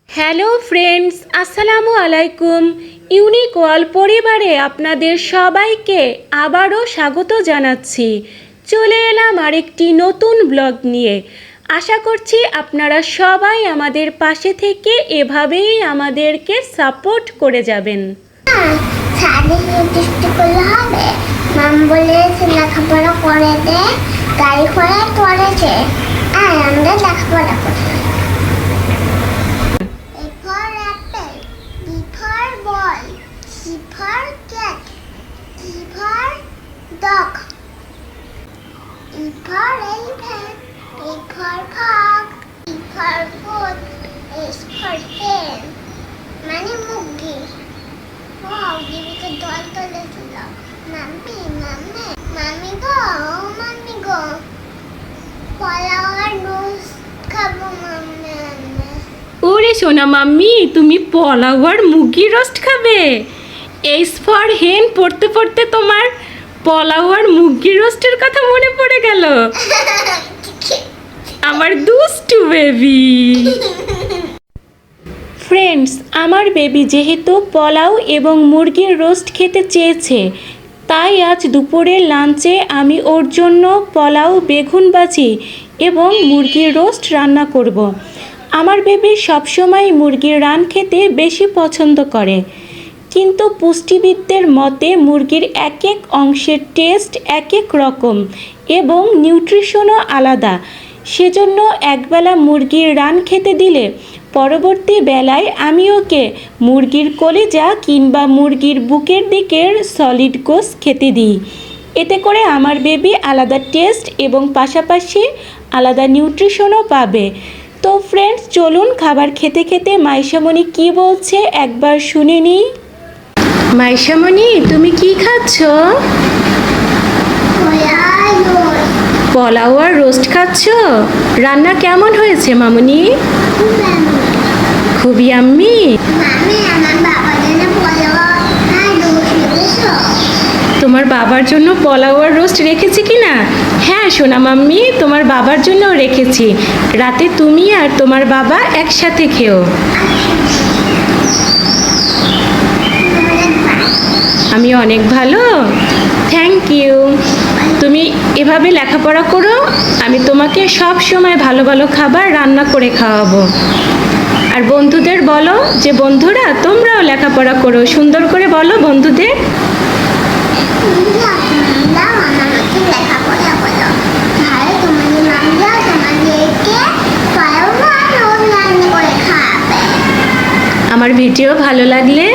Hello friends, আসসালামু আলাইকুম। Unique world পরিবারে আপনাদের সবাইকে আবারও স্বাগত জানাচ্ছি। চলে এলাম আরেকটি নতুন ব্লগ নিয়ে। আশা করছি আপনারা সবাই আমাদের পাশে থেকে এভাবেই আমাদেরকে সাপোর্ট করে যাবেন। মাম বলেছে লেখাপড়া করে দে, গাড়ি ঘোড়া করেছে, আর আমরা লেখাপড়া করছি। A for apple, B for ball, C for cat, D for dog, E for elephant, A for frog, E for goat, S for hen, মানে মুরগি। ওয়াও, দিদিকে দল তুলেছিল। মাম্মি মাম্মি মাম্মি গো, মাম্মি গো, পোলাও আর রোজ খাবো মাম্মি। ওরে সোনা মাম্মি, তুমি পোলাও আর মুরগির রোস্ট খাবে? এস ফর হেন পড়তে পড়তে তোমার পোলাও আর মুরগির রোস্টের কথা মনে পড়ে গেল। আমার দুষ্টু বেবি। ফ্রেন্ডস, আমার বেবি যেহেতু পোলাও এবং মুরগির রোস্ট খেতে চেয়েছে, তাই আজ দুপুরের লাঞ্চে আমি ওর জন্য পোলাও, বেগুন ভাজি এবং মুরগির রোস্ট রান্না করব। আমার বেবি সবসময় মুরগির রান খেতে বেশি পছন্দ করে, কিন্তু পুষ্টিবিদদের মতে মুরগির এক এক অংশের টেস্ট এক এক রকম এবং নিউট্রিশনও আলাদা। সেজন্য একবেলা মুরগির রান খেতে দিলে পরবর্তী বেলায় আমি ওকে মুরগির কলিজা কিংবা মুরগির বুকের দিকের সলিড গোস্ট খেতে দিই। এতে করে আমার বেবি আলাদা টেস্ট এবং পাশাপাশি আলাদা নিউট্রিশনও পাবে। তো ফ্রেন্ডস, চলুন খাবার খেতে খেতে মাইশামণি কি বলছে একবার শুনে নিই। মাইশামণি, তুমি কি খাচ্ছ? পোলাও আর রোস্ট খাচ্ছ? রান্না কেমন হয়েছে মামুনি? খুবই আম্মি। তোমার বাবার জন্য পোলাও আর রোস্ট রেখেছি কি না? হ্যাঁ সোনা মাম্মি, তোমার বাবার জন্যও রেখেছি। রাতে তুমি আর তোমার বাবা একসাথে খেও। আমি অনেক ভালো, থ্যাংক ইউ। তুমি এভাবে লেখাপড়া করো, আমি তোমাকে সব সময় ভালো ভালো খাবার রান্না করে খাওয়াবো। আর বন্ধুদের বলো যে বন্ধুরা তোমরাও লেখাপড়া করো, সুন্দর করে বলো বন্ধুদের। আমার ভিডিও ভালো লাগলে